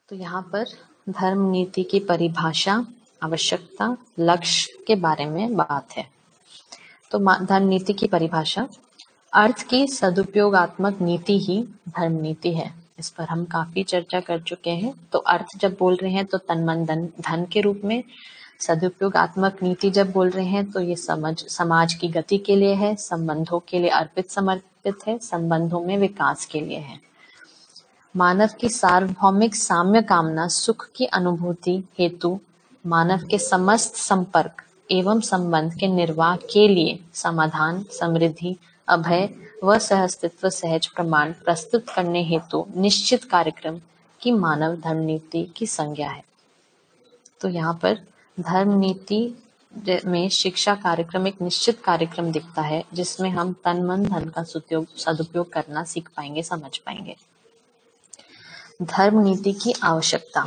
तो यहाँ पर धर्म नीति की परिभाषा, आवश्यकता, लक्ष्य के बारे में बात है। तो धर्म नीति की परिभाषा, अर्थ की सदुपयोगात्मक नीति ही धर्म नीति है। इस पर हम काफी चर्चा कर चुके हैं। तो अर्थ जब बोल रहे हैं तो तन मन धन के रूप में, सदुपयोगात्मक नीति जब बोल रहे हैं तो ये समाज की गति के लिए है, संबंधों के लिए अर्पित समर्पित है, संबंधों में विकास के लिए है। मानव की सार्वभौमिक साम्य कामना सुख की अनुभूति हेतु मानव के समस्त संपर्क एवं संबंध के निर्वाह के लिए समाधान, समृद्धि, अभय व सहअस्तित्व सहज प्रमाण प्रस्तुत करने हेतु निश्चित कार्यक्रम की मानव धर्म नीति की संज्ञा है। तो यहाँ पर धर्म नीति में शिक्षा कार्यक्रम एक निश्चित कार्यक्रम दिखता है जिसमें हम तन मन धन का सदुपयोग करना सीख पाएंगे, समझ पाएंगे। धर्म नीति की आवश्यकता,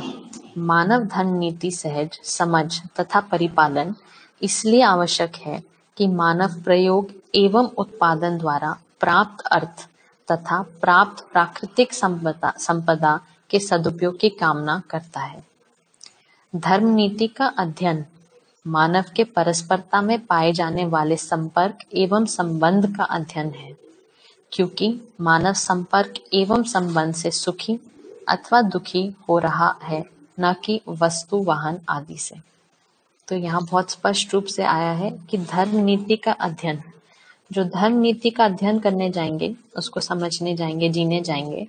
मानव धर्म नीति सहज समझ तथा परिपालन इसलिए आवश्यक है कि मानव प्रयोग एवं उत्पादन द्वारा प्राप्त अर्थ तथा प्राप्त प्राकृतिक संपदा के सदुपयोग की कामना करता है। धर्म नीति का अध्ययन मानव के परस्परता में पाए जाने वाले संपर्क एवं संबंध का अध्ययन है, क्योंकि मानव संपर्क एवं संबंध से सुखी अथवा दुखी हो रहा है, न कि वस्तु वाहन आदि से। तो यहाँ बहुत स्पष्ट रूप से आया है कि धर्म नीति का अध्ययन, जो धर्म नीति का अध्ययन करने जाएंगे, उसको समझने जाएंगे, जीने जाएंगे,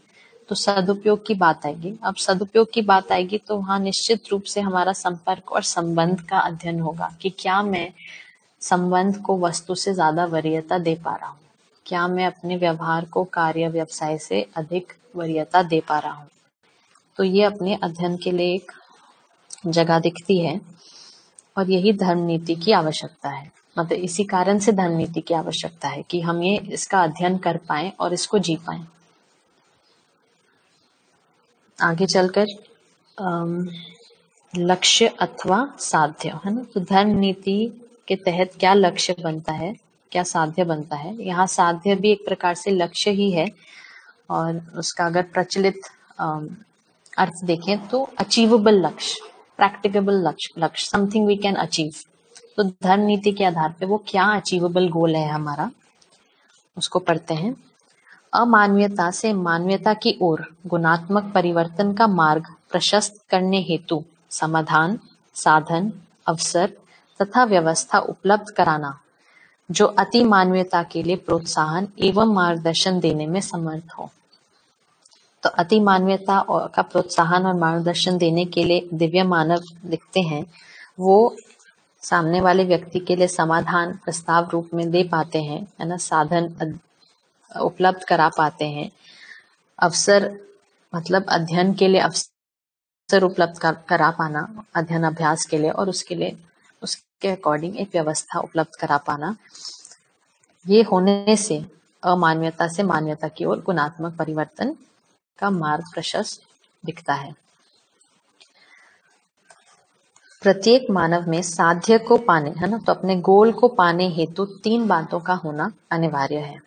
तो सदुपयोग की बात आएगी। अब सदुपयोग की बात आएगी तो वहाँ निश्चित रूप से हमारा संपर्क और संबंध का अध्ययन होगा कि क्या मैं संबंध को वस्तु से ज्यादा वरीयता दे पा रहा हूँ, क्या मैं अपने व्यवहार को कार्य व्यवसाय से अधिक वरीयता दे पा रहा हूँ। तो ये अपने अध्ययन के लिए एक जगह दिखती है और यही धर्म नीति की आवश्यकता है। मतलब इसी कारण से धर्म नीति की आवश्यकता है कि हम ये इसका अध्ययन कर पाएं और इसको जी पाएं। आगे चलकर लक्ष्य अथवा साध्य, है ना। तो धर्म नीति के तहत क्या लक्ष्य बनता है, क्या साध्य बनता है। यहाँ साध्य भी एक प्रकार से लक्ष्य ही है और उसका अगर प्रचलित अर्थ देखें तो अचीवेबल लक्ष्य, प्रैक्टिकेबल लक्ष्य, समथिंग वी कैन अचीव। तो धर्म नीति के आधार पे वो क्या अचीवेबल गोल है हमारा, उसको पढ़ते हैं। अमानवीयता से मानवीयता की ओर गुणात्मक परिवर्तन का मार्ग प्रशस्त करने हेतु समाधान, साधन, अवसर तथा व्यवस्था उपलब्ध कराना, जो अति मानवीयता के लिए प्रोत्साहन एवं मार्गदर्शन देने में समर्थ हो। तो अति मानवीयता का प्रोत्साहन और मार्गदर्शन देने के लिए दिव्य मानव लिखते हैं, वो सामने वाले व्यक्ति के लिए समाधान प्रस्ताव रूप में दे पाते हैं, है ना, साधन उपलब्ध करा पाते हैं, अवसर मतलब अध्ययन के लिए अवसर उपलब्ध करा पाना, अध्ययन अभ्यास के लिए, और उसके लिए उसके अकॉर्डिंग एक व्यवस्था उपलब्ध करा पाना। ये होने से अमानवीयता से मानवीयता की ओर गुणात्मक परिवर्तन का मार्ग प्रशस्त दिखता है। प्रत्येक मानव में साध्य को पाने, है ना, तो अपने गोल को पाने हेतु 3 बातों का होना अनिवार्य है।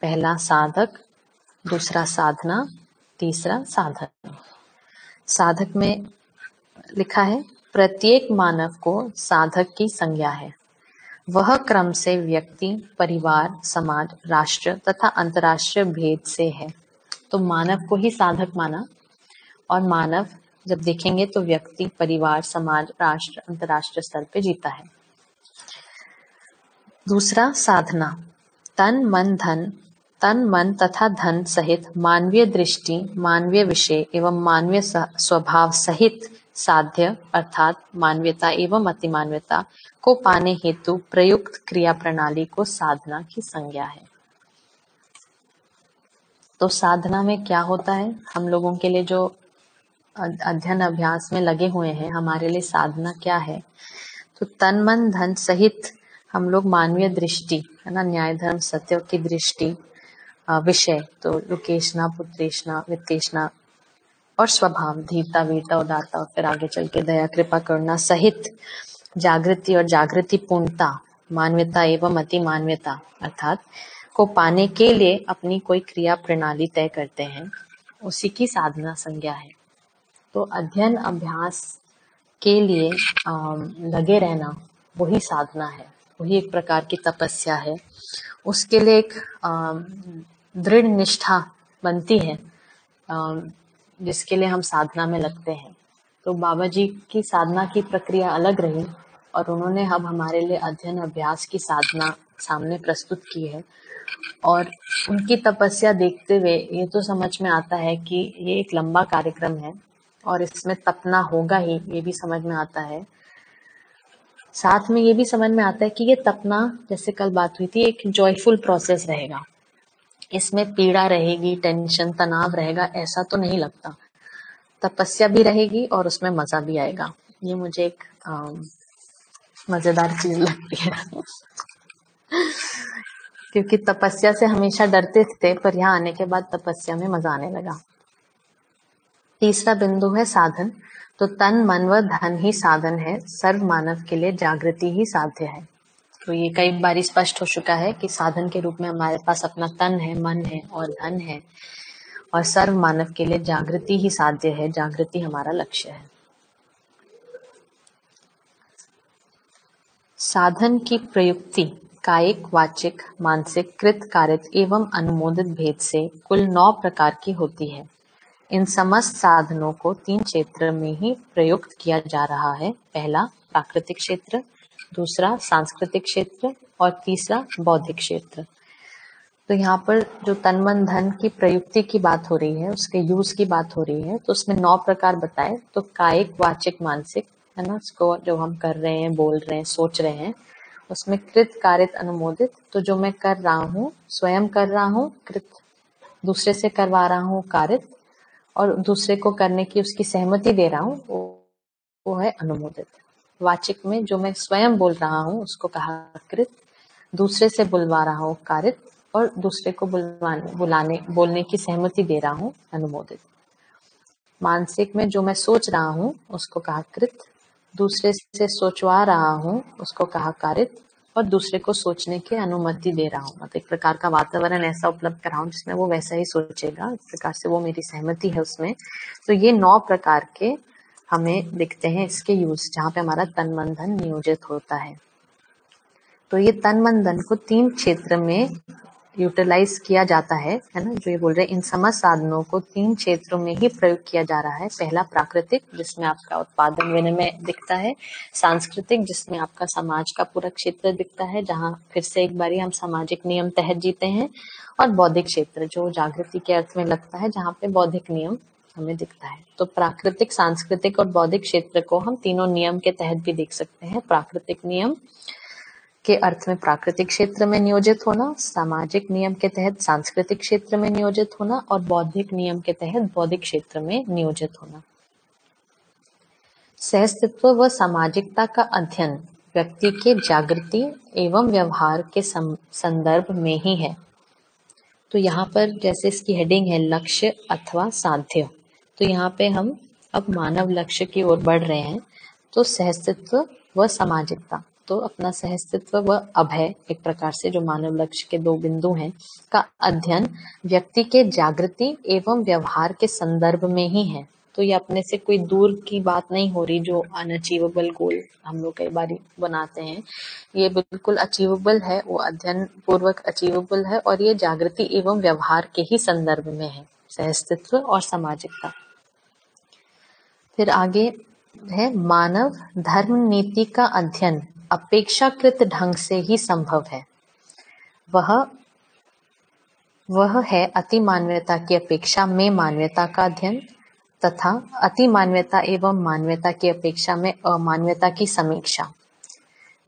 पहला साधक, दूसरा साधना, तीसरा साधन। साधक में लिखा है प्रत्येक मानव को साधक की संज्ञा है। वह क्रम से व्यक्ति, परिवार, समाज, राष्ट्र तथा अंतरराष्ट्रीय भेद से है। तो मानव को ही साधक माना, और मानव जब देखेंगे तो व्यक्ति, परिवार, समाज, राष्ट्र, अंतरराष्ट्रीय स्तर पे जीता है। दूसरा साधना, तन मन तथा धन सहित मानवीय दृष्टि, मानवीय विषय एवं मानवीय स्वभाव सहित साध्य अर्थात मानवीयता एवं अतिमानवीयता को पाने हेतु प्रयुक्त क्रिया प्रणाली को साधना की संज्ञा है। तो साधना में क्या होता है, हम लोगों के लिए जो अध्ययन अभ्यास में लगे हुए हैं, हमारे लिए साधना क्या है। तो तन मन धन सहित हम लोग मानवीय दृष्टि, है ना, न्याय धर्म सत्य की दृष्टि, विषय तो लोकेशना, पुत्रेशना, वित्तेशना, और स्वभाव धीरता, वीरता, उदारता, और फिर आगे चल के दया, कृपा, करुणा सहित जागृति और जागृति पूर्णता, मानवीयता एवं अति मानवीयता अर्थात को पाने के लिए अपनी कोई क्रिया प्रणाली तय करते हैं, उसी की साधना संज्ञा है। तो अध्ययन अभ्यास के लिए लगे रहना वही साधना है, वही एक प्रकार की तपस्या है। उसके लिए एक दृढ़ निष्ठा बनती है, जिसके लिए हम साधना में लगते हैं। तो बाबा जी की साधना की प्रक्रिया अलग रही और उन्होंने अब हमारे लिए अध्ययन अभ्यास की साधना सामने प्रस्तुत की है। और उनकी तपस्या देखते हुए ये तो समझ में आता है कि ये एक लंबा कार्यक्रम है और इसमें तपना होगा ही, ये भी समझ में आता है। साथ में ये भी समझ में आता है कि ये तपना, जैसे कल बात हुई थी, एक जॉयफुल प्रोसेस रहेगा। इसमें पीड़ा रहेगी, टेंशन, तनाव रहेगा, ऐसा तो नहीं लगता। तपस्या भी रहेगी और उसमें मजा भी आएगा। ये मुझे एक मजेदार चीज लगती है क्योंकि तपस्या से हमेशा डरते थे, पर यहाँ आने के बाद तपस्या में मजा आने लगा। तीसरा बिंदु है साधन। तो तन, मन व धन ही साधन है, सर्व मानव के लिए जागृति ही साध्य है। तो ये कई बार स्पष्ट हो चुका है कि साधन के रूप में हमारे पास अपना तन है, मन है और धन है, और सर्व मानव के लिए जागृति ही साध्य है, जागृति हमारा लक्ष्य है। साधन की प्रयुक्ति कायिक, वाचिक, मानसिक, कृत, कारित एवं अनुमोदित भेद से कुल 9 प्रकार की होती है। इन समस्त साधनों को 3 क्षेत्र में ही प्रयुक्त किया जा रहा है। पहला प्राकृतिक क्षेत्र, दूसरा सांस्कृतिक क्षेत्र और तीसरा बौद्धिक क्षेत्र। तो यहाँ पर जो तन मन धन की प्रयुक्ति की बात हो रही है, उसके यूज की बात हो रही है, तो उसमें 9 प्रकार बताए। तो कायिक, वाचिक, मानसिक है ना, उसको जो हम कर रहे हैं, बोल रहे हैं, सोच रहे हैं। उसमें कृत, कारित, अनुमोदित, तो जो मैं कर रहा हूँ, स्वयं कर रहा हूँ कृत, दूसरे से करवा रहा हूँ कारित, और दूसरे को करने की उसकी सहमति दे रहा हूँ, वो है अनुमोदित। वाचिक में जो मैं स्वयं बोल रहा हूँ उसको कहा कृत, दूसरे से बुलवा रहा हूँ कारित, और दूसरे को बोलने की सहमति दे रहा हूँ अनुमोदित। मानसिक में जो मैं सोच रहा हूँ उसको कहा कृत, दूसरे से सोचवा रहा हूँ उसको कहा कारित, और दूसरे को सोचने की अनुमति दे रहा हूँ। मतलब एक प्रकार का वातावरण ऐसा उपलब्ध कर रहा हूँ जिसमें वो वैसा ही सोचेगा, इस प्रकार से वो मेरी सहमति है उसमें। तो ये 9 प्रकार के हमें दिखते हैं इसके यूज, जहाँ पे हमारा तन मन धन नियोजित होता है। तो ये तन मन धन को 3 क्षेत्र में यूटिलाइज किया जाता है ना, जो ये बोल रहे हैं इन समस्त साधनों को 3 क्षेत्रों में ही प्रयोग किया जा रहा है। पहला प्राकृतिक, जिसमें आपका उत्पादन विनिमय दिखता है। सांस्कृतिक, जिसमें आपका समाज का पूरा क्षेत्र दिखता है, जहाँ फिर से एक बारी हम सामाजिक नियम तहत जीते हैं। और बौद्धिक क्षेत्र, जो जागृति के अर्थ में लगता है, जहाँ पे बौद्धिक नियम हमें दिखता है। तो प्राकृतिक, सांस्कृतिक और बौद्धिक क्षेत्र को हम तीनों नियम के तहत भी देख सकते हैं। प्राकृतिक नियम के अर्थ में प्राकृतिक क्षेत्र में नियोजित होना, सामाजिक नियम के तहत सांस्कृतिक क्षेत्र में नियोजित होना, और बौद्धिक नियम के तहत बौद्धिक क्षेत्र में नियोजित होना। सहस्तित्व व सामाजिकता का अध्ययन व्यक्ति के जागृति एवं व्यवहार के संदर्भ में ही है। तो यहाँ पर जैसे इसकी हेडिंग है लक्ष्य अथवा साध्य, तो यहाँ पे हम अब मानव लक्ष्य की ओर बढ़ रहे हैं। तो सहस्तित्व व सामाजिकता, तो अपना सहस्तित्व व अभय, एक प्रकार से जो मानव लक्ष्य के 2 बिंदु हैं, का अध्ययन व्यक्ति के जागृति एवं व्यवहार के संदर्भ में ही है। तो ये अपने से कोई दूर की बात नहीं हो रही, जो अनअचीवेबल गोल हम लोग कई बार बनाते हैं। ये बिल्कुल अचीवेबल है, वो अध्ययन पूर्वक अचीवेबल है, और ये जागृति एवं व्यवहार के ही संदर्भ में है, सहस्तित्व और सामाजिकता। फिर आगे है मानव धर्म नीति का अध्ययन अपेक्षाकृत ढंग से ही संभव है। वह है अति मानवता की अपेक्षा में मानवता का अध्ययन, तथा अति मानवता एवं मानवता की अपेक्षा में अमानवता की समीक्षा।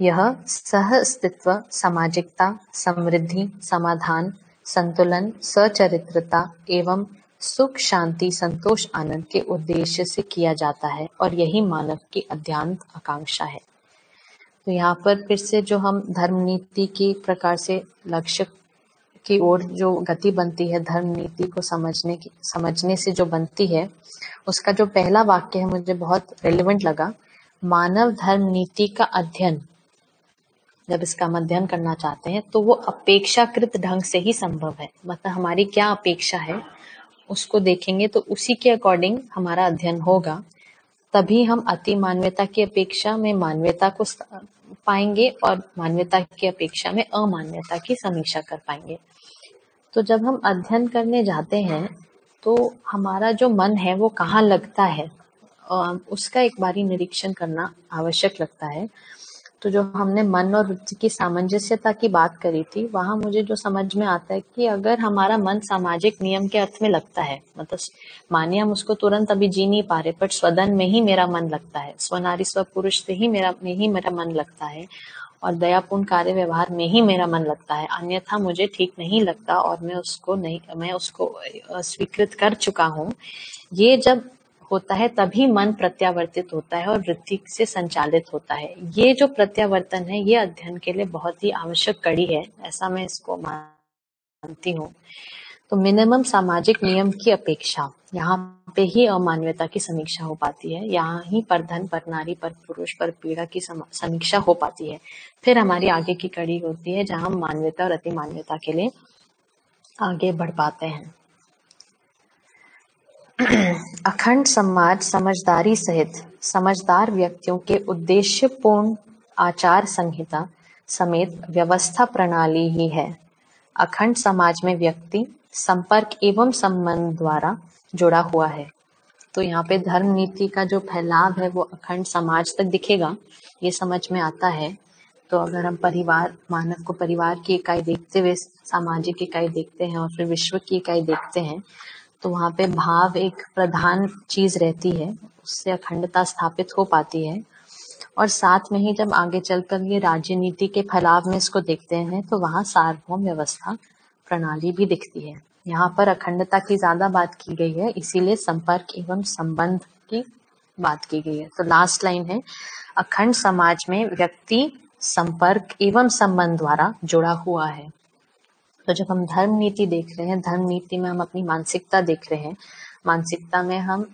यह सह अस्तित्व, सामाजिकता, समृद्धि, समाधान, संतुलन, सचरित्रता एवं सुख, शांति, संतोष, आनंद के उद्देश्य से किया जाता है, और यही मानव की अध्यात्म आकांक्षा है। तो यहाँ पर फिर से जो हम धर्म नीति की प्रकार से लक्ष्य की ओर जो गति बनती है, धर्म नीति को समझने से जो बनती है, उसका जो पहला वाक्य है मुझे बहुत रेलेवेंट लगा। मानव धर्म नीति का अध्ययन, जब इसका हम अध्ययन करना चाहते हैं तो वो अपेक्षाकृत ढंग से ही संभव है। मतलब हमारी क्या अपेक्षा है उसको देखेंगे तो उसी के अकॉर्डिंग हमारा अध्ययन होगा, तभी हम अति मानवता की अपेक्षा में मानवता को पाएंगे और मानवता की अपेक्षा में अमान्यता की समीक्षा कर पाएंगे। तो जब हम अध्ययन करने जाते हैं तो हमारा जो मन है वो कहाँ लगता है, उसका एक बारी निरीक्षण करना आवश्यक लगता है। तो जो हमने मन और रुचि की सामंजस्यता की बात करी थी, वहां मुझे जो समझ में आता है कि अगर हमारा मन सामाजिक नियम के अर्थ में लगता है, मतलब मानिए हम उसको तुरंत अभी जी नहीं पा रहे, बट स्वधन में ही मेरा मन लगता है, स्वनारी स्व पुरुष से ही मेरा मन लगता है, और दयापूर्ण कार्य व्यवहार में ही मेरा मन लगता है, अन्यथा मुझे ठीक नहीं लगता और मैं उसको स्वीकृत कर चुका हूँ। ये जब होता है तभी मन प्रत्यावर्तित होता है और वृत्ति से संचालित होता है। ये जो प्रत्यावर्तन है ये अध्ययन के लिए बहुत ही आवश्यक कड़ी है, ऐसा मैं इसको मानती हूँ। तो मिनिमम सामाजिक नियम की अपेक्षा यहाँ पे ही अमानवता की समीक्षा हो पाती है, यहाँ ही पर धन, पर नारी, पर पुरुष, पर पीड़ा की समीक्षा हो पाती है। फिर हमारी आगे की कड़ी होती है जहाँ हम मानवता और अति मानवता के लिए आगे बढ़ पाते हैं। अखंड समाज समझदारी सहित समझदार व्यक्तियों के उद्देश्यपूर्ण आचार संहिता समेत व्यवस्था प्रणाली ही है। अखंड समाज में व्यक्ति संपर्क एवं संबंध द्वारा जुड़ा हुआ है। तो यहाँ पे धर्म नीति का जो फैलाव है वो अखंड समाज तक दिखेगा, ये समझ में आता है। तो अगर हम मानव को परिवार की इकाई देखते हुए सामाजिक इकाई देखते हैं और फिर विश्व की इकाई देखते हैं, तो वहाँ पे भाव एक प्रधान चीज रहती है, उससे अखंडता स्थापित हो पाती है। और साथ में ही जब आगे चलकर ये राज्य नीति के फैलाव में इसको देखते हैं तो वहाँ सार्वभौम व्यवस्था प्रणाली भी दिखती है। यहाँ पर अखंडता की ज्यादा बात की गई है, इसीलिए संपर्क एवं संबंध की बात की गई है। तो लास्ट लाइन है, अखंड समाज में व्यक्ति संपर्क एवं संबंध द्वारा जुड़ा हुआ है। तो जब हम धर्म नीति देख रहे हैं, धर्म नीति में हम अपनी मानसिकता देख रहे हैं, मानसिकता में हम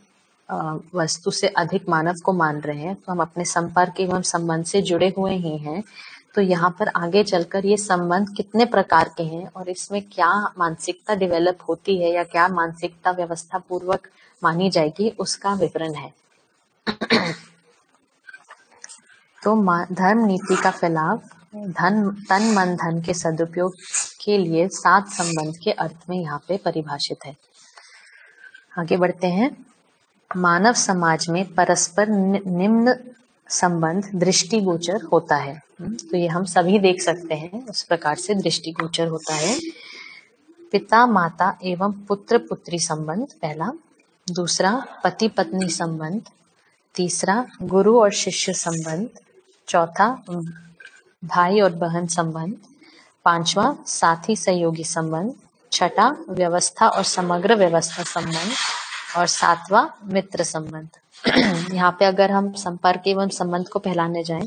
वस्तु से अधिक मानव को मान रहे हैं, तो हम अपने संपर्क एवं संबंध से जुड़े हुए ही हैं। तो यहाँ पर आगे चलकर ये संबंध कितने प्रकार के हैं और इसमें क्या मानसिकता डेवलप होती है या क्या मानसिकता व्यवस्था पूर्वक मानी जाएगी, उसका विवरण है। तो धर्म नीति का फैलाव तन मन धन के सदुपयोग के लिए 7 संबंध के अर्थ में यहाँ पे परिभाषित है। आगे बढ़ते हैं। मानव समाज में परस्पर निम्न संबंध दृष्टिगोचर होता है। तो ये हम सभी देख सकते हैं, उस प्रकार से दृष्टिगोचर होता है। पिता माता एवं पुत्र पुत्री संबंध पहला, दूसरा पति पत्नी संबंध, तीसरा गुरु और शिष्य संबंध, चौथा भाई और बहन संबंध, पांचवा साथी सहयोगी संबंध, छठा व्यवस्था और समग्र व्यवस्था संबंध, और सातवां मित्र संबंध। यहाँ पे अगर हम संपर्क एवं संबंध को फैलाने जाएं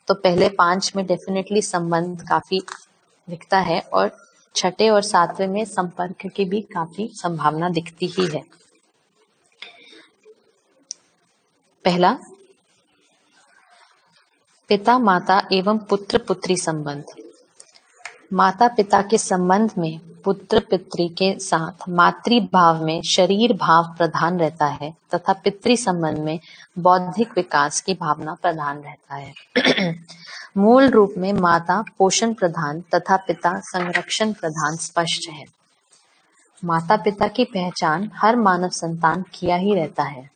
तो पहले 5 में डेफिनेटली संबंध काफी दिखता है और छठे और सातवें में संपर्क की भी काफी संभावना दिखती ही है। पहला, पिता माता एवं पुत्र पुत्री संबंध। माता पिता के संबंध में पुत्र पितृ के साथ मातृ भाव में शरीर भाव प्रधान रहता है तथा पितृ संबंध में बौद्धिक विकास की भावना प्रधान रहता है। मूल रूप में माता पोषण प्रधान तथा पिता संरक्षण प्रधान स्पष्ट है। माता पिता की पहचान हर मानव संतान किया ही रहता है।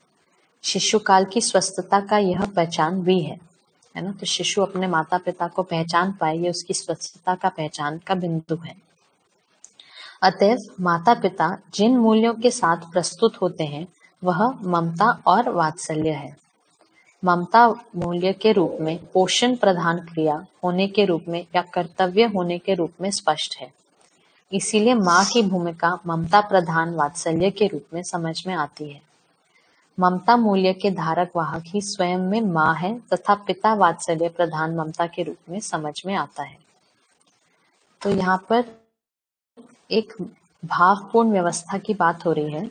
शिशु काल की स्वस्थता का यह पहचान भी है ना। तो शिशु अपने माता पिता को पहचान पाए, ये उसकी स्वस्थता का पहचान का बिंदु है। अतएव माता पिता जिन मूल्यों के साथ प्रस्तुत होते हैं वह ममता और वात्सल्य है। ममता मूल्य के रूप में, पोषण प्रधान क्रिया होने के रूप में या कर्तव्य होने के रूप में स्पष्ट है। इसीलिए माँ की भूमिका ममता प्रधान वात्सल्य के रूप में समझ में आती है। ममता मूल्य के धारक वाहक ही स्वयं में माँ है तथा पिता वात्सल्य प्रधान ममता के रूप में समझ में आता है। तो यहाँ पर एक भावपूर्ण व्यवस्था की बात हो रही है।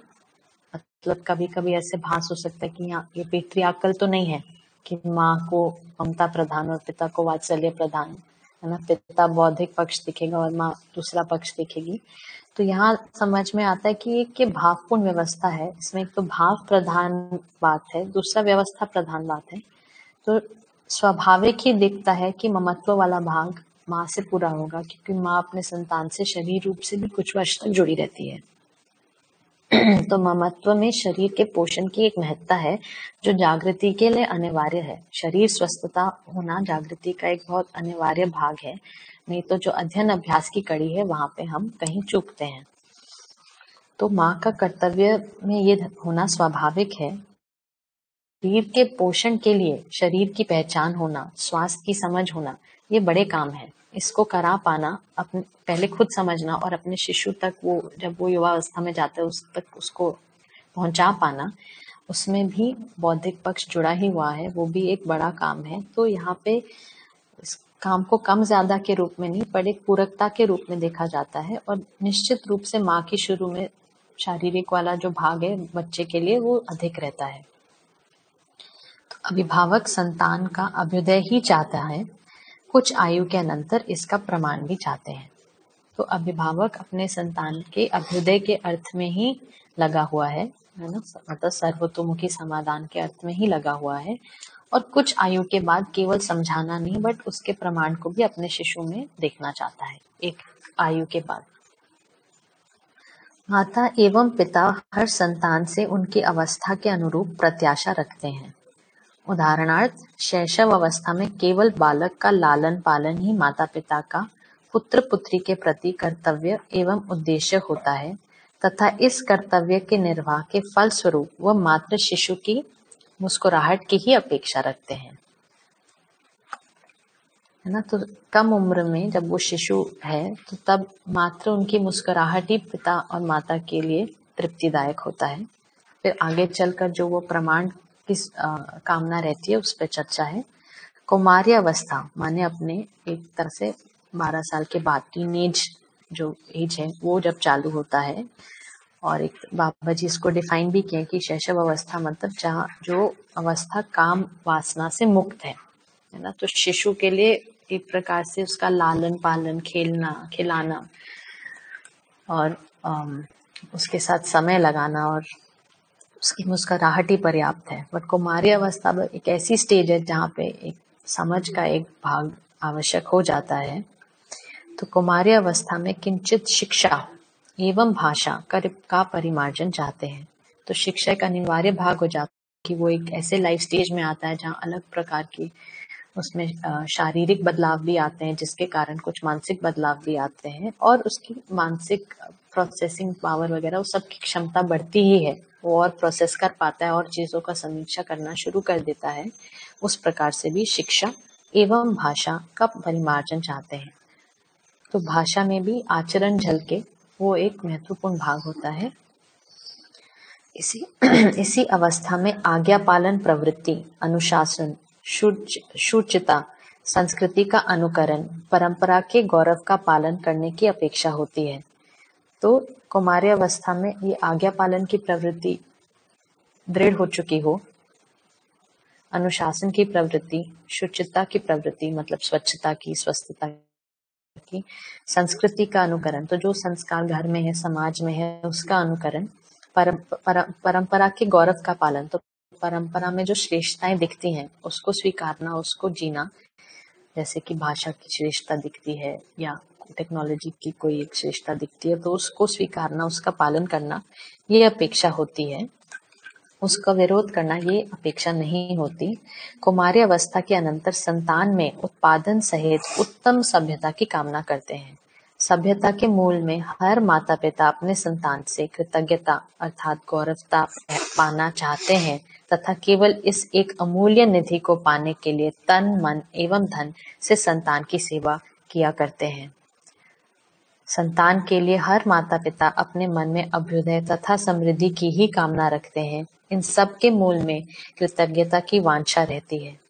मतलब कभी कभी ऐसे भास हो सकता है कि यहाँ ये पेट्रियार्कल तो नहीं है कि माँ को ममता प्रधान और पिता को वात्सल्य प्रधान, है ना। पिता बौद्धिक पक्ष दिखेगा और माँ दूसरा पक्ष दिखेगी। तो यहाँ समझ में आता है कि एक ये भावपूर्ण व्यवस्था है, इसमें एक तो भाव प्रधान बात है, दूसरा व्यवस्था प्रधान बात है। तो स्वाभाविक ही दिखता है कि ममत्व वाला भाग माँ से पूरा होगा, क्योंकि माँ अपने संतान से शरीर रूप से भी कुछ वर्ष तक जुड़ी रहती है। तो ममत्व में शरीर के पोषण की एक महत्ता है जो जागृति के लिए अनिवार्य है। शरीर स्वस्थता होना जागृति का एक बहुत अनिवार्य भाग है, नहीं तो जो अध्ययन अभ्यास की कड़ी है वहां पे हम कहीं चूकते हैं। तो माँ का कर्तव्य में ये होना स्वाभाविक है। शरीर के पोषण के लिए शरीर की पहचान होना, स्वास्थ्य की समझ होना, ये बड़े काम है। इसको करा पाना, अपने पहले खुद समझना और अपने शिशु तक, वो जब वो युवा अवस्था में जाता है उस तक उसको पहुंचा पाना, उसमें भी बौद्धिक पक्ष जुड़ा ही हुआ है, वो भी एक बड़ा काम है। तो यहाँ पे इस काम को कम ज्यादा के रूप में नहीं, पर एक पूरकता के रूप में देखा जाता है। और निश्चित रूप से माँ की शुरू में शारीरिक वाला जो भाग है बच्चे के लिए वो अधिक रहता है। तो अभिभावक संतान का अभ्युदय ही चाहता है, कुछ आयु के अनंतर इसका प्रमाण भी चाहते हैं। तो अभिभावक अपने संतान के अभ्युदय के अर्थ में ही लगा हुआ है ना, मतलब सर्वतोमुखी समाधान के अर्थ में ही लगा हुआ है। और कुछ आयु के बाद केवल समझाना नहीं, बट उसके प्रमाण को भी अपने शिशु में देखना चाहता है एक आयु के बाद। माता एवं पिता हर संतान से उनकी अवस्था के अनुरूप प्रत्याशा रखते हैं। उदाहरणार्थ, शैशव अवस्था में केवल बालक का लालन पालन ही माता पिता का पुत्र पुत्री के प्रति कर्तव्य एवं उद्देश्य होता है, तथा इस कर्तव्य के निर्वाह के फल स्वरूप वह मात्र शिशु की मुस्कुराहट की ही अपेक्षा रखते हैं, है ना। तो कम उम्र में जब वो शिशु है तो तब मात्र उनकी मुस्कुराहट ही पिता और माता के लिए तृप्तिदायक होता है। फिर आगे चलकर जो वो प्रमाण किस कामना रहती है उस पर चर्चा है। कौमार्य अवस्था माने अपने एक तरह से 12 साल के बाद टीनेज जो एज है वो जब चालू होता है, और एक बाबा जी इसको डिफाइन भी किया कि शैशव अवस्था मतलब जहाँ जो अवस्था काम वासना से मुक्त है ना। तो शिशु के लिए एक प्रकार से उसका लालन पालन, खेलना खिलाना और उसके साथ समय लगाना और उसकी मुस्कुराहट ही पर्याप्त है। बट कुमारी अवस्था एक ऐसी स्टेज है जहाँ पे एक समझ का एक भाग आवश्यक हो जाता है। तो कुमारी अवस्था में किंचित शिक्षा एवं भाषा का परिमार्जन चाहते हैं। तो शिक्षा एक अनिवार्य भाग हो जाता है कि वो एक ऐसे लाइफ स्टेज में आता है जहाँ अलग प्रकार की उसमें शारीरिक बदलाव भी आते हैं, जिसके कारण कुछ मानसिक बदलाव भी आते हैं, और उसकी मानसिक प्रोसेसिंग पावर वगैरह उस सब की क्षमता बढ़ती ही है। वो और प्रोसेस कर पाता है और चीजों का समीक्षा करना शुरू कर देता है। उस प्रकार से भी शिक्षा एवं भाषा का परिमार्जन चाहते हैं। तो भाषा में भी आचरण झलके वो एक महत्वपूर्ण भाग होता है। इसी अवस्था में आज्ञा पालन प्रवृत्ति, अनुशासन, शुचिता, संस्कृति का अनुकरण, परंपरा के गौरव का पालन करने की अपेक्षा होती है। तो कौमार्य अवस्था में ये आज्ञा पालन की प्रवृत्ति दृढ़ हो चुकी हो, अनुशासन की प्रवृत्ति, शुचिता की प्रवृत्ति मतलब स्वच्छता की, स्वस्थता की, संस्कृति का अनुकरण तो जो संस्कार घर में है, समाज में है, उसका अनुकरण, परंपरा के गौरव का पालन तो परंपरा में जो श्रेष्ठताएं दिखती हैं उसको स्वीकारना, उसको जीना। जैसे कि भाषा की श्रेष्ठता दिखती है या टेक्नोलॉजी की कोई एक श्रेष्ठता दिखती है तो उसको स्वीकारना, उसका पालन करना, ये अपेक्षा होती है। उसका विरोध करना ये अपेक्षा नहीं होती। कौमार्य अवस्था के अनंतर संतान में उत्पादन सहित उत्तम सभ्यता की कामना करते हैं। सभ्यता के मूल में हर माता पिता अपने संतान से कृतज्ञता अर्थात गौरवता पाना चाहते हैं, तथा केवल इस एक अमूल्य निधि को पाने के लिए तन मन एवं धन से संतान की सेवा किया करते हैं। संतान के लिए हर माता पिता अपने मन में अभ्युदय तथा समृद्धि की ही कामना रखते हैं। इन सब के मूल में कृतज्ञता की वांछा रहती है।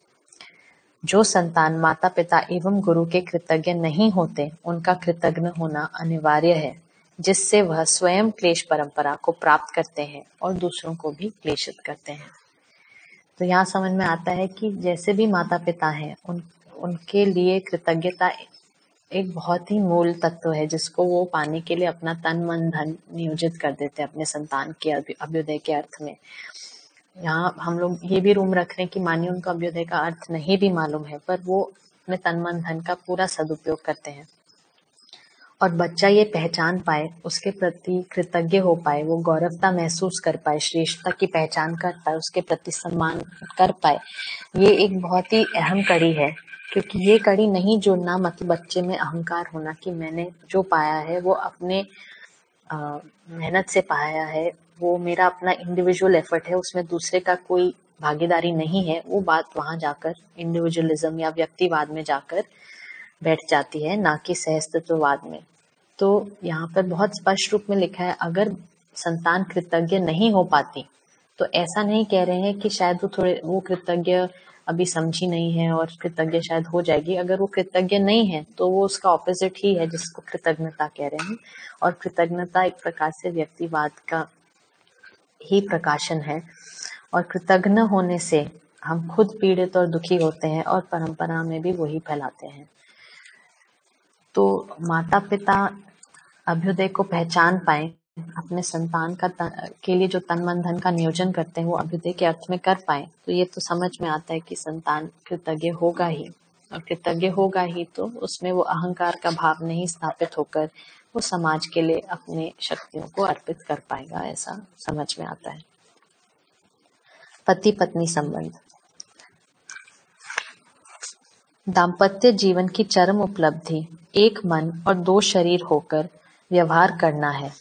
जो संतान माता पिता एवं गुरु के कृतज्ञ नहीं होते, उनका कृतज्ञ होना अनिवार्य है, जिससे वह स्वयं क्लेश परंपरा को प्राप्त करते हैं और दूसरों को भी क्लेशित करते हैं। तो यहाँ समझ में आता है कि जैसे भी माता पिता हैं उनके लिए कृतज्ञता एक बहुत ही मूल तत्व है जिसको वो पाने के लिए अपना तन मन धन नियोजित कर देते हैं अपने संतान के अभ्युदय के अर्थ में। यहाँ हम लोग ये भी रूम रख रहे हैं कि मानिए उनको अभ्युदय का अर्थ नहीं भी मालूम है, पर वो अपने तन मन धन का पूरा सदुपयोग करते हैं और बच्चा ये पहचान पाए, उसके प्रति कृतज्ञ हो पाए, वो गौरवता महसूस कर पाए, श्रेष्ठता की पहचान कर पाए, उसके प्रति सम्मान कर पाए, ये एक बहुत ही अहम कड़ी है। क्योंकि ये कड़ी नहीं जुड़ना मतलब बच्चे में अहंकार होना कि मैंने जो पाया है वो अपने मेहनत से पाया है, वो मेरा अपना इंडिविजुअल एफर्ट है, उसमें दूसरे का कोई भागीदारी नहीं है, वो बात वहां जाकर इंडिविजुअलिज्म या व्यक्तिवाद में जाकर बैठ जाती है, ना कि सहस्तित्ववाद में। तो यहाँ पर बहुत स्पष्ट रूप में लिखा है, अगर संतान कृतज्ञ नहीं हो पाती तो ऐसा नहीं कह रहे हैं कि शायद वो कृतज्ञ अभी समझी नहीं है और कृतज्ञ शायद हो जाएगी। अगर वो कृतज्ञ नहीं है तो वो उसका ऑपोजिट ही है जिसको कृतज्ञता कह रहे हैं, और कृतज्ञता एक प्रकार से व्यक्तिवाद का ही प्रकाशन है। और कृतज्ञ होने से हम खुद पीड़ित और दुखी होते हैं और परंपरा में भी वही फैलाते हैं। तो माता पिता अभ्युदय को पहचान पाए, अपने संतान के लिए जो तन मन धन का नियोजन करते हैं वो अभ्युदय के अर्थ में कर पाए, तो ये तो समझ में आता है कि संतान कृतज्ञ होगा ही, और कृतज्ञ होगा ही तो उसमें वो अहंकार का भाव नहीं स्थापित होकर वो समाज के लिए अपने शक्तियों को अर्पित कर पाएगा, ऐसा समझ में आता है। पति पत्नी संबंध। दाम्पत्य जीवन की चरम उपलब्धि एक मन और दो शरीर होकर व्यवहार करना है।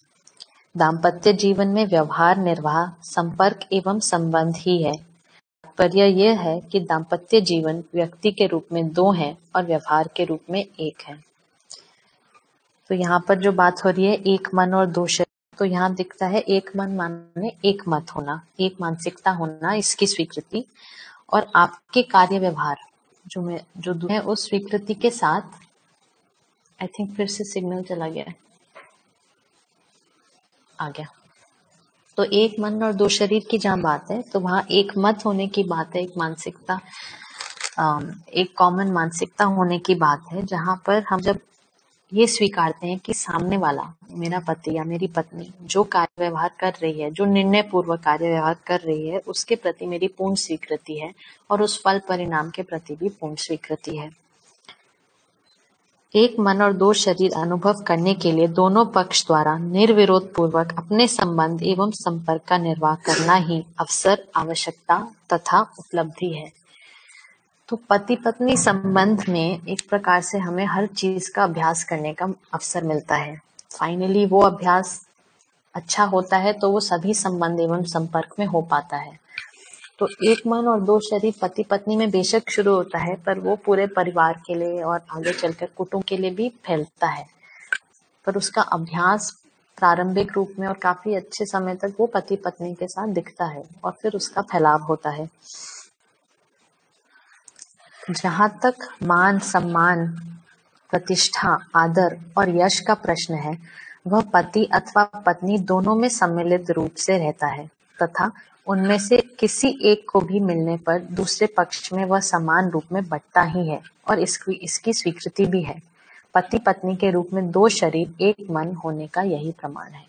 दाम्पत्य जीवन में व्यवहार निर्वाह संपर्क एवं संबंध ही है। तात्पर्य यह है कि दाम्पत्य जीवन व्यक्ति के रूप में दो है और व्यवहार के रूप में एक है। तो यहाँ पर जो बात हो रही है एक मन और दो शरीर, तो यहाँ दिखता है एक मन माने एक मत होना, एक मानसिकता होना, इसकी स्वीकृति, और आपके कार्य व्यवहार जो है उस स्वीकृति के साथ। आई थिंक फिर से सिग्नल चला गया है, आ गया। तो एक मन और दो शरीर की जहाँ बात है तो वहां एक मत होने की बात है, एक मानसिकता, एक कॉमन मानसिकता होने की बात है, जहां पर हम जब ये स्वीकारते हैं कि सामने वाला मेरा पति या मेरी पत्नी जो कार्य व्यवहार कर रही है, जो निर्णय पूर्वक कार्य व्यवहार कर रही है, उसके प्रति मेरी पूर्ण स्वीकृति है और उस फल परिणाम के प्रति भी पूर्ण स्वीकृति है। एक मन और दो शरीर अनुभव करने के लिए दोनों पक्ष द्वारा निर्विरोध पूर्वक अपने संबंध एवं संपर्क का निर्वाह करना ही अवसर, आवश्यकता तथा उपलब्धि है। तो पति पत्नी संबंध में एक प्रकार से हमें हर चीज का अभ्यास करने का अवसर मिलता है। फाइनली वो अभ्यास अच्छा होता है तो वो सभी संबंध एवं संपर्क में हो पाता है। तो एक मन और दो शरीर पति पत्नी में बेशक शुरू होता है, पर वो पूरे परिवार के लिए और आगे चलकर कुटुंब के लिए भी फैलता है, पर उसका अभ्यास प्रारंभिक रूप में और काफी अच्छे समय तक वो पति पत्नी के साथ दिखता है और फिर उसका फैलाव होता है। जहां तक मान सम्मान, प्रतिष्ठा, आदर और यश का प्रश्न है, वह पति अथवा पत्नी दोनों में सम्मिलित रूप से रहता है तथा उनमें से किसी एक को भी मिलने पर दूसरे पक्ष में वह समान रूप में बंटता ही है और इसकी स्वीकृति भी है। पति पत्नी के रूप में दो शरीर एक मन होने का यही प्रमाण है।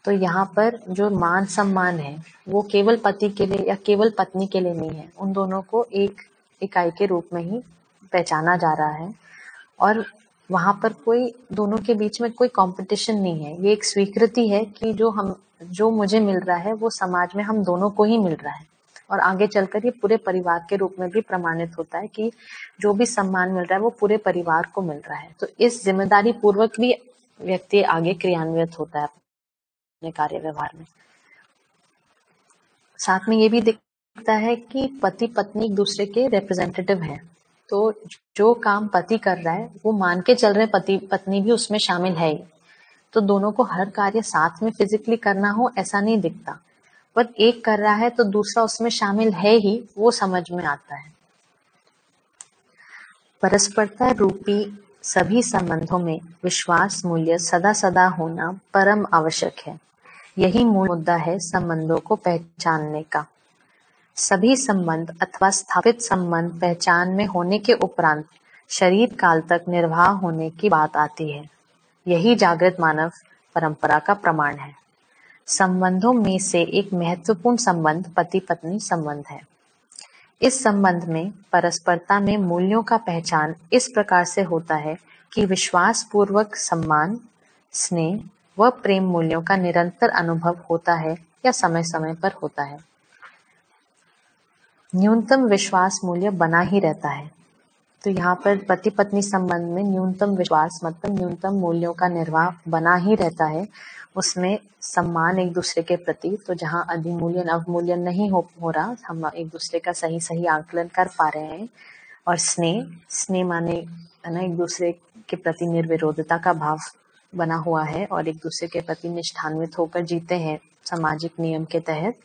तो यहाँ पर जो मान सम्मान है वो केवल पति के लिए या केवल पत्नी के लिए नहीं है, उन दोनों को एक इकाई के रूप में ही पहचाना जा रहा है और वहां पर कोई दोनों के बीच में कोई कंपटीशन नहीं है। ये एक स्वीकृति है कि जो मुझे मिल रहा है वो समाज में हम दोनों को ही मिल रहा है और आगे चलकर ये पूरे परिवार के रूप में भी प्रमाणित होता है कि जो भी सम्मान मिल रहा है वो पूरे परिवार को मिल रहा है। तो इस जिम्मेदारी पूर्वक भी व्यक्ति आगे क्रियान्वित होता है अपने कार्य व्यवहार में। साथ में ये भी दिखता है कि पति पत्नी एक दूसरे के रिप्रेजेंटेटिव हैं, तो जो काम पति कर रहा है वो मान के चल रहे पति पत्नी भी उसमें शामिल है ही। तो दोनों को हर कार्य साथ में फिजिकली करना हो ऐसा नहीं दिखता, पर एक कर रहा है तो दूसरा उसमें शामिल है ही, वो समझ में आता है। परस्परता रूपी सभी संबंधों में विश्वास मूल्य सदा सदा होना परम आवश्यक है। यही मूल मुद्दा है संबंधों को पहचानने का। सभी संबंध अथवा स्थापित संबंध पहचान में होने के उपरांत शरीर काल तक निर्वाह होने की बात आती है। यही जागृत मानव परंपरा का प्रमाण है। संबंधों में से एक महत्वपूर्ण संबंध पति पत्नी संबंध है। इस संबंध में परस्परता में मूल्यों का पहचान इस प्रकार से होता है कि विश्वास पूर्वक सम्मान, स्नेह व प्रेम मूल्यों का निरंतर अनुभव होता है या समय समय पर होता है। न्यूनतम विश्वास मूल्य बना ही रहता है। तो यहाँ पर पति पत्नी संबंध में न्यूनतम विश्वास मतलब न्यूनतम मूल्यों का निर्वाह बना ही रहता है। उसमें सम्मान एक दूसरे के प्रति, तो जहाँ अधिमूल्यन अवमूल्यन नहीं हो रहा, हम एक दूसरे का सही सही आकलन कर पा रहे हैं। और स्नेह माने है ना, एक दूसरे के प्रति निर्विरोधता का भाव बना हुआ है और एक दूसरे के प्रति निष्ठान्वित होकर जीते हैं सामाजिक नियम के तहत।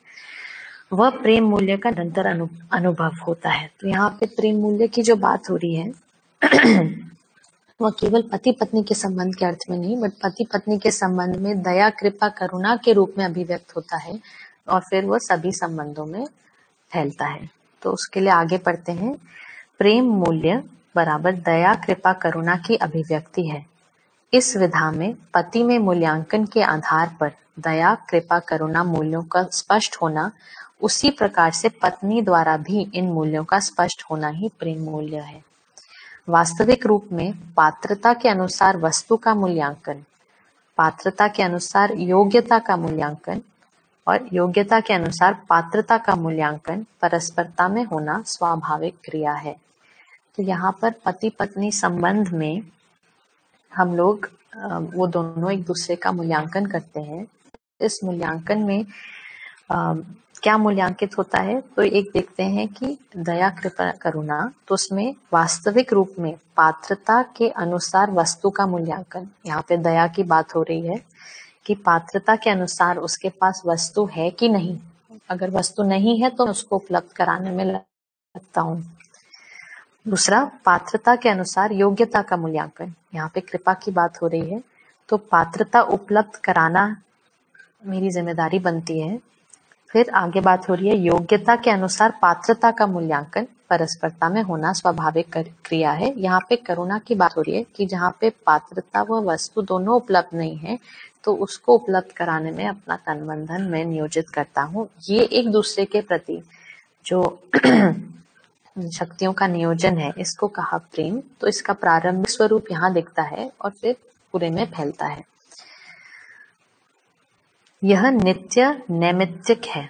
वह प्रेम मूल्य का निरंतर अनुभव होता है। तो यहाँ पे प्रेम मूल्य की जो बात हो रही है वह केवल पति पत्नी के संबंध के अर्थ में नहीं, बट पति पत्नी के संबंध में दया कृपा करुणा के रूप में अभिव्यक्त होता है और फिर वह सभी संबंधों में फैलता है। तो उसके लिए आगे पढ़ते हैं। प्रेम मूल्य बराबर दया कृपा करुणा की अभिव्यक्ति है। इस विधा में पति में मूल्यांकन के आधार पर दया कृपा करुणा मूल्यों का स्पष्ट होना, उसी प्रकार से पत्नी द्वारा भी इन मूल्यों का स्पष्ट होना ही प्रेम मूल्य है। वास्तविक रूप में पात्रता के अनुसार वस्तु का मूल्यांकन, पात्रता के अनुसार योग्यता का मूल्यांकन और योग्यता के अनुसार पात्रता का मूल्यांकन परस्परता में होना स्वाभाविक क्रिया है। तो यहाँ पर पति पत्नी संबंध में हम लोग वो दोनों एक दूसरे का मूल्यांकन करते हैं। इस मूल्यांकन में क्या मूल्यांकित होता है, तो एक देखते हैं कि दया कृपा करुणा, तो उसमें वास्तविक रूप में पात्रता के अनुसार वस्तु का मूल्यांकन। यहाँ पे दया की बात हो रही है कि पात्रता के अनुसार उसके पास वस्तु है कि नहीं। अगर वस्तु नहीं है तो उसको उपलब्ध कराने में लगता हूँ। दूसरा, पात्रता के अनुसार योग्यता का मूल्यांकन। यहाँ पे कृपा की बात हो रही है, तो पात्रता उपलब्ध कराना मेरी जिम्मेदारी बनती है। फिर आगे बात हो रही है योग्यता के अनुसार पात्रता का मूल्यांकन परस्परता में होना स्वाभाविक क्रिया है। यहाँ पे करुणा की बात हो रही है कि जहाँ पे पात्रता व वस्तु दोनों उपलब्ध नहीं है तो उसको उपलब्ध कराने में अपना तन मन धन मैं नियोजित करता हूँ। ये एक दूसरे के प्रति जो शक्तियों का नियोजन है, इसको कहा प्रेम। तो इसका प्रारंभिक स्वरूप यहाँ दिखता है और फिर पूरे में फैलता है। यह नित्य नैमित्तिक है।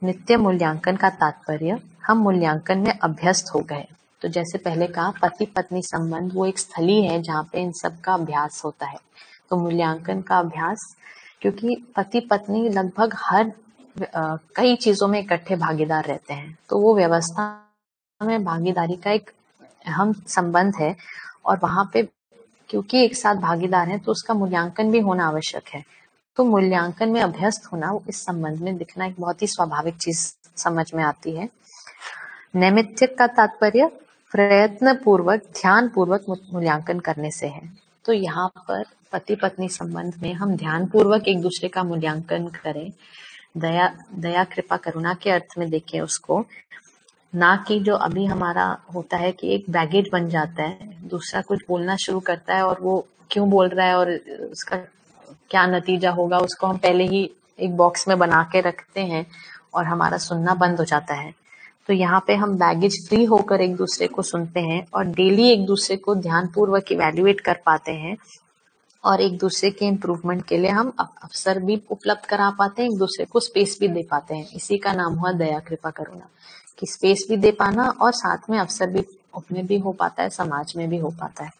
नित्य मूल्यांकन का तात्पर्य हम मूल्यांकन में अभ्यस्त हो गए। तो जैसे पहले कहा, पति पत्नी संबंध वो एक स्थली है जहाँ पे इन सब का अभ्यास होता है। तो मूल्यांकन का अभ्यास, क्योंकि पति पत्नी लगभग हर कई चीजों में इकट्ठे भागीदार रहते हैं, तो वो व्यवस्था में भागीदारी का एक अहम संबंध है। और वहां पे क्योंकि एक साथ भागीदार हैं तो उसका मूल्यांकन भी होना आवश्यक है। तो मूल्यांकन में अभ्यस्त होना, इस संबंध में दिखना एक बहुत ही स्वाभाविक चीज समझ में आती है। नैमित्तिक का तात्पर्य प्रयत्न पूर्वक ध्यान पूर्वक मूल्यांकन करने से है। तो यहाँ पर पति पत्नी संबंध में हम ध्यान पूर्वक एक दूसरे का मूल्यांकन करें, दया कृपा करुणा के अर्थ में देखें उसको, ना कि जो अभी हमारा होता है कि एक बैगेज बन जाता है, दूसरा कुछ बोलना शुरू करता है और वो क्यों बोल रहा है और उसका क्या नतीजा होगा उसको हम पहले ही एक बॉक्स में बना के रखते हैं और हमारा सुनना बंद हो जाता है। तो यहाँ पे हम बैगेज फ्री होकर एक दूसरे को सुनते हैं और डेली एक दूसरे को ध्यानपूर्वक इवैल्यूएट कर पाते हैं और एक दूसरे के इम्प्रूवमेंट के लिए हम अवसर भी उपलब्ध करा पाते हैं, एक दूसरे को स्पेस भी दे पाते हैं। इसी का नाम हुआ दया कृपा करुणा, कि स्पेस भी दे पाना और साथ में अवसर भी अपने भी हो पाता है, समाज में भी हो पाता है।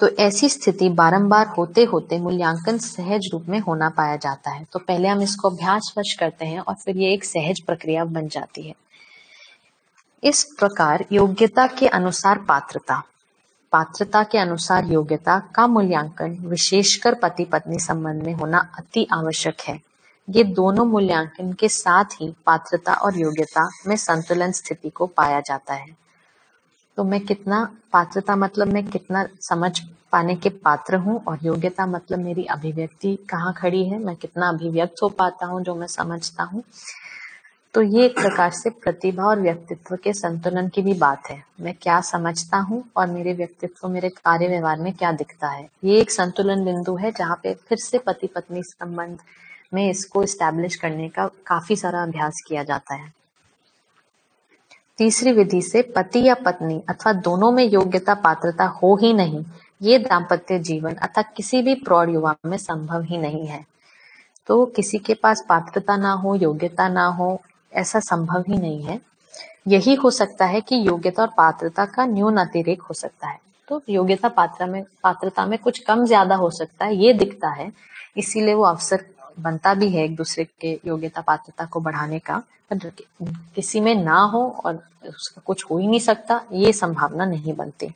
तो ऐसी स्थिति बारंबार होते होते मूल्यांकन सहज रूप में होना पाया जाता है। तो पहले हम इसको अभ्यासवश करते हैं और फिर ये एक सहज प्रक्रिया बन जाती है। इस प्रकार योग्यता के अनुसार पात्रता, पात्रता के अनुसार योग्यता का मूल्यांकन विशेषकर पति पत्नी संबंध में होना अति आवश्यक है। ये दोनों मूल्यांकन के साथ ही पात्रता और योग्यता में संतुलन स्थिति को पाया जाता है। तो मैं कितना, पात्रता मतलब मैं कितना समझ पाने के पात्र हूँ और योग्यता मतलब मेरी अभिव्यक्ति कहाँ खड़ी है, मैं कितना अभिव्यक्त हो पाता हूँ जो मैं समझता हूँ। तो ये एक प्रकार से प्रतिभा और व्यक्तित्व के संतुलन की भी बात है। मैं क्या समझता हूँ और मेरे व्यक्तित्व, मेरे कार्य व्यवहार में क्या दिखता है, ये एक संतुलन बिंदु है जहाँ पे फिर से पति पत्नी संबंध में इसको इस्टेब्लिश करने का काफी सारा अभ्यास किया जाता है। तीसरी विधि से पति या पत्नी अथवा दोनों में योग्यता पात्रता हो ही नहीं, ये दाम्पत्य जीवन अथवा किसी भी प्रौढ़ युवा में संभव ही नहीं है। तो किसी के पास पात्रता ना हो, योग्यता ना हो, ऐसा संभव ही नहीं है। यही हो सकता है कि योग्यता और पात्रता का न्यून अतिरेक हो सकता है। तो योग्यता पात्रता में कुछ कम ज्यादा हो सकता है, ये दिखता है, इसीलिए वो अवसर बनता भी है एक दूसरे के योग्यता पात्रता को बढ़ाने का। पर किसी में ना हो और उसका कुछ हो ही नहीं सकता, ये संभावना नहीं बनती।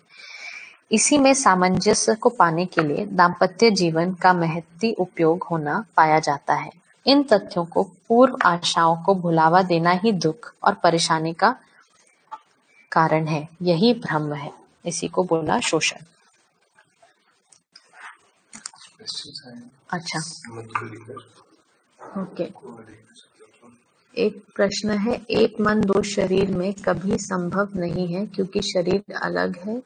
इसी में सामंजस्य को पाने के लिए दाम्पत्य जीवन का महती उपयोग होना पाया जाता है। इन तथ्यों को पूर्व आशाओं को भुलावा देना ही दुख और परेशानी का कारण है, यही भ्रम है। इसी को बोला शोषण। अच्छा, ओके। एक प्रश्न है, एक मन दो शरीर में कभी संभव नहीं है क्योंकि शरीर अलग है,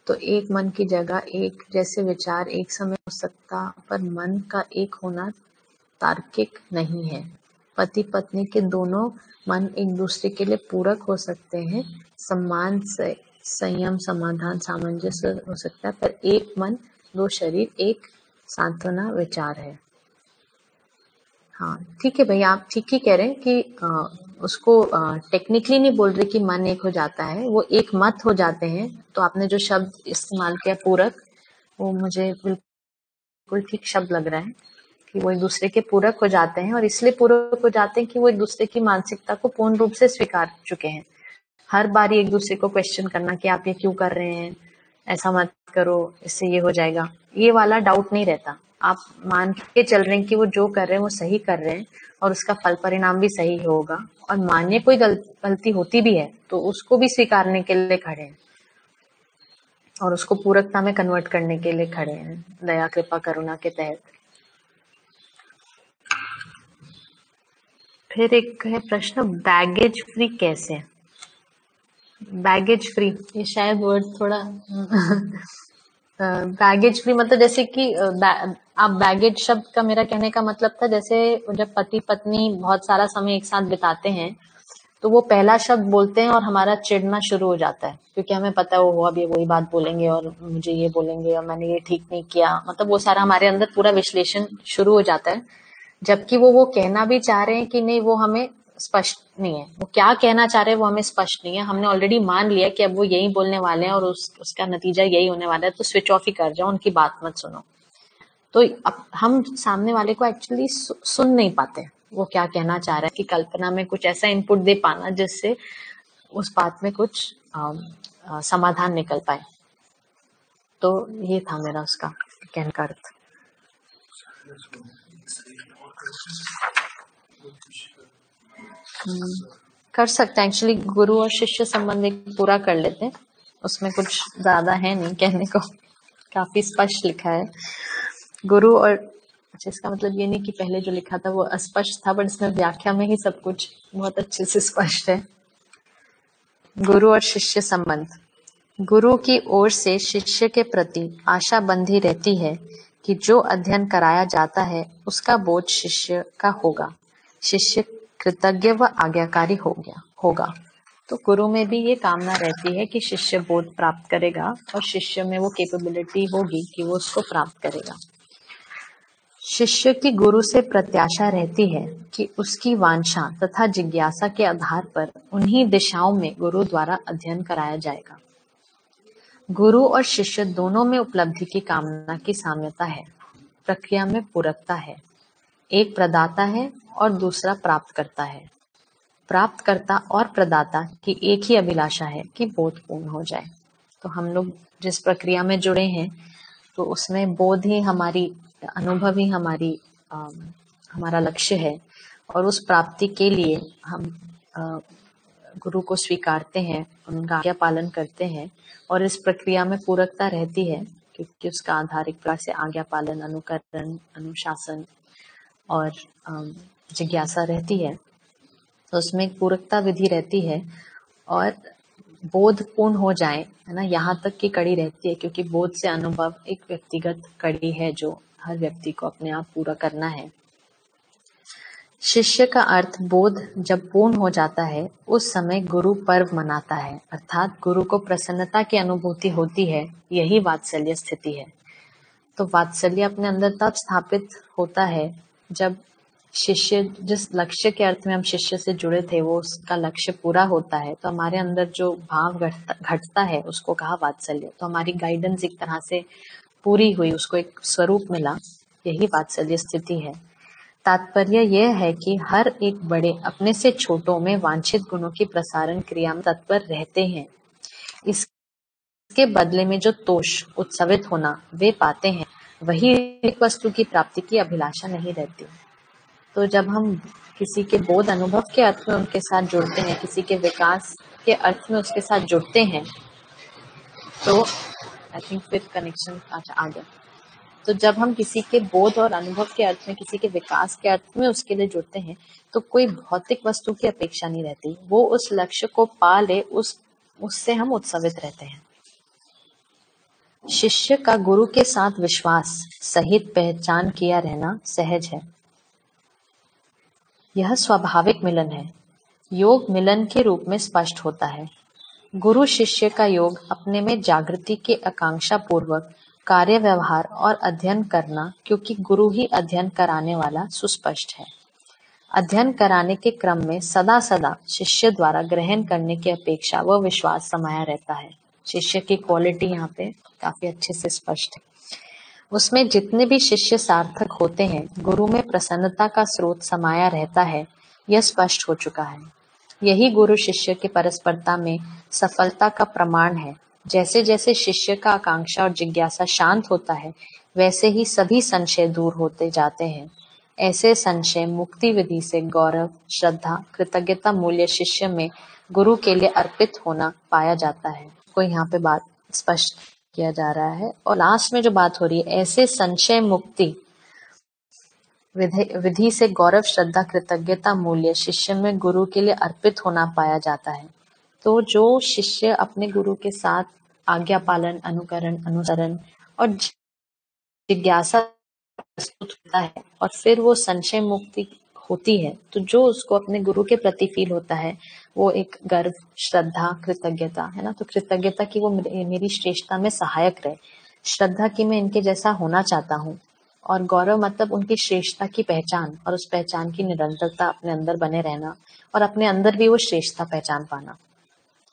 तो एक मन की जगह एक जैसे विचार एक समय हो सकता, पर मन का एक होना तार्किक नहीं है। पति पत्नी के दोनों मन एक दूसरे के लिए पूरक हो सकते हैं, सम्मान से संयम समाधान सामंजस्य हो सकता है, पर एक मन दो शरीर एक सांत्वना विचार है। हाँ ठीक है भाई, आप ठीक ही कह रहे हैं कि उसको टेक्निकली नहीं बोल रहे कि मन एक हो जाता है, वो एक मत हो जाते हैं। तो आपने जो शब्द इस्तेमाल किया पूरक, वो मुझे बिल्कुल ठीक शब्द लग रहा है कि वो एक दूसरे के पूरक हो जाते हैं, और इसलिए पूरक हो जाते हैं कि वो एक दूसरे की मानसिकता को पूर्ण रूप से स्वीकार चुके हैं। हर बार एक दूसरे को क्वेश्चन करना कि आप ये क्यों कर रहे हैं, ऐसा मत करो, इससे ये हो जाएगा, ये वाला डाउट नहीं रहता। आप मान के चल रहे हैं कि वो जो कर रहे हैं वो सही कर रहे हैं और उसका फल परिणाम भी सही होगा, और मानिए कोई गलती होती भी है तो उसको भी स्वीकारने के लिए खड़े हैं और उसको पूरकता में कन्वर्ट करने के लिए खड़े हैं, दया कृपा करुणा के तहत। फिर एक है प्रश्न, बैगेज फ्री कैसे? बैगेज फ्री, ये शायद वर्ड थोड़ा बैगेज फ्री मतलब जैसे कि आप बैगेज शब्द का, मेरा कहने का मतलब था जैसे जब पति पत्नी बहुत सारा समय एक साथ बिताते हैं तो वो पहला शब्द बोलते हैं और हमारा चिढ़ना शुरू हो जाता है, क्योंकि हमें पता है वो अब ये वही बात बोलेंगे और मुझे ये बोलेंगे और मैंने ये ठीक नहीं किया, मतलब वो सारा हमारे अंदर पूरा विश्लेषण शुरू हो जाता है। जबकि वो कहना भी चाह रहे हैं कि नहीं, वो हमें स्पष्ट नहीं है, वो क्या कहना चाह रहे हैं वो हमें स्पष्ट नहीं है। हमने ऑलरेडी मान लिया कि अब वो यही बोलने वाले हैं और उसका नतीजा यही होने वाला है, तो स्विच ऑफ ही कर जाओ, उनकी बात मत सुनो। तो अब हम सामने वाले को एक्चुअली सुन नहीं पाते वो क्या कहना चाह रहा है, कि कल्पना में कुछ ऐसा इनपुट दे पाना जिससे उस बात में कुछ समाधान निकल पाए। तो ये था मेरा उसका कहने का अर्थ। कर सकते हैं एक्चुअली, गुरु और शिष्य संबंध एक पूरा कर लेते हैं, उसमें कुछ ज्यादा है नहीं कहने को, काफी स्पष्ट लिखा है। गुरु और, अच्छा इसका मतलब ये नहीं कि पहले जो लिखा था वो अस्पष्ट था, बट इसमें व्याख्या में ही सब कुछ बहुत अच्छे से स्पष्ट है। गुरु और शिष्य संबंध। गुरु की ओर से शिष्य के प्रति आशा बंधी रहती है कि जो अध्ययन कराया जाता है उसका बोझ शिष्य का होगा, शिष्य कृतज्ञ व आज्ञाकारी होगा। तो गुरु में भी ये कामना रहती है कि शिष्य बोध प्राप्त करेगा और शिष्य में वो कैपेबिलिटी होगी कि वो उसको प्राप्त करेगा। शिष्य की गुरु से प्रत्याशा रहती है कि उसकी वांछा तथा जिज्ञासा के आधार पर उन्हीं दिशाओं में गुरु द्वारा अध्ययन कराया जाएगा। गुरु और शिष्य दोनों में उपलब्धि की कामना की साम्यता है, प्रक्रिया में पूरकता है। एक प्रदाता है और दूसरा प्राप्त करता है। प्राप्तकर्ता और प्रदाता की एक ही अभिलाषा है कि बोध पूर्ण हो जाए। तो हम लोग जिस प्रक्रिया में जुड़े हैं तो उसमें बोध ही हमारी, अनुभव ही हमारा लक्ष्य है, और उस प्राप्ति के लिए हम गुरु को स्वीकारते हैं, उनका आज्ञा पालन करते हैं, और इस प्रक्रिया में पूरकता रहती है क्योंकि उसका आधार एक प्रकार से आज्ञा पालन, अनुकरण, अनुशासन और जिज्ञासा रहती है। तो उसमें एक पूरकता विधि रहती है और बोध पूर्ण हो जाए, है ना, यहाँ तक की कड़ी रहती है, क्योंकि बोध से अनुभव एक व्यक्तिगत कड़ी है जो हर व्यक्ति को अपने आप पूरा करना है। शिष्य का अर्थ बोध जब पूर्ण हो जाता है उस समय गुरु पर्व मनाता है, अर्थात गुरु को प्रसन्नता की अनुभूति होती है। यही वात्सल्य स्थिति है। तो वात्सल्य अपने अंदर तब स्थापित होता है जब शिष्य, जिस लक्ष्य के अर्थ में हम शिष्य से जुड़े थे, वो उसका लक्ष्य पूरा होता है, तो हमारे अंदर जो भाव घटता है उसको कहा वात्सल्य। तो हमारी गाइडेंस एक तरह से पूरी हुई, उसको एक स्वरूप मिला, यही वात्सल्य स्थिति है। तात्पर्य यह है कि हर एक बड़े अपने से छोटों में वांछित गुणों की प्रसारण क्रिया में तत्पर रहते हैं। इसके बदले में जो तोष, उत्सवित होना वे पाते हैं, वही एक वस्तु की प्राप्ति की अभिलाषा नहीं रहती। तो जब हम किसी के बोध अनुभव के अर्थ में उनके साथ जुड़ते हैं, किसी के विकास के अर्थ में उसके साथ जुड़ते हैं, तो आई थिंक फिर कनेक्शन आ गया। तो जब हम किसी के बोध और अनुभव के अर्थ में, किसी के विकास के अर्थ में उसके लिए जुड़ते हैं, तो कोई भौतिक वस्तु की अपेक्षा नहीं रहती। वो उस लक्ष्य को पा ले, उससे हम उत्सवित रहते हैं। शिष्य का गुरु के साथ विश्वास सहित पहचान किया रहना सहज है। यह स्वाभाविक मिलन है। योग मिलन के रूप में स्पष्ट होता है। गुरु शिष्य का योग अपने में जागृति के आकांक्षा पूर्वक कार्य व्यवहार और अध्ययन करना, क्योंकि गुरु ही अध्ययन कराने वाला, सुस्पष्ट है। अध्ययन कराने के क्रम में सदा सदा शिष्य द्वारा ग्रहण करने की अपेक्षा व विश्वास समाया रहता है। शिष्य की क्वालिटी यहाँ पे काफी अच्छे से स्पष्ट है। उसमें जितने भी शिष्य सार्थक होते हैं, गुरु में प्रसन्नता का स्रोत समाया रहता है, यह स्पष्ट हो चुका है। यही गुरु शिष्य की परस्परता में सफलता का प्रमाण है। जैसे जैसे शिष्य का आकांक्षा और जिज्ञासा शांत होता है, वैसे ही सभी संशय दूर होते जाते हैं। ऐसे संशय मुक्ति विधि से गौरव, श्रद्धा, कृतज्ञता मूल्य शिष्य में गुरु के लिए अर्पित होना पाया जाता है। को यहाँ पे बात स्पष्ट किया जा रहा है। और लास्ट में जो बात हो रही है, ऐसे संशय मुक्ति विधि से गौरव, श्रद्धा, कृतज्ञता मूल्य शिष्य में गुरु के लिए अर्पित होना पाया जाता है। तो जो शिष्य अपने गुरु के साथ आज्ञा पालन, अनुकरण, अनुसरण और जिज्ञासा प्रस्तुत होता है और फिर वो संशय मुक्ति होती है, तो जो उसको अपने गुरु के प्रति फील होता है, वो एक गर्व, श्रद्धा, कृतज्ञता, है ना। तो कृतज्ञता की वो मेरी श्रेष्ठता में सहायक रहे, श्रद्धा की मैं इनके जैसा होना चाहता हूँ, और गौरव मतलब उनकी श्रेष्ठता की पहचान और उस पहचान की निरंतरता अपने अंदर बने रहना और अपने अंदर भी वो श्रेष्ठता पहचान पाना।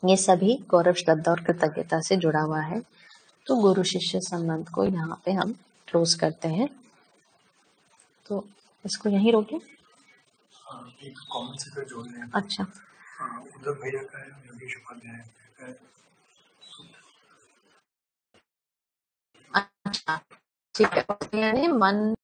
ये सभी गौरव, श्रद्धा और कृतज्ञता से जुड़ा हुआ है। तो गुरु शिष्य संबंध को यहाँ पे हम क्लोज करते हैं। तो इसको यहीं रोके। एक कमेंट से फिर जोड़ लें। अच्छा, उद्धव भैया का है, योगेश उपाध्याय का है। अच्छा, ठीक है। यानी मन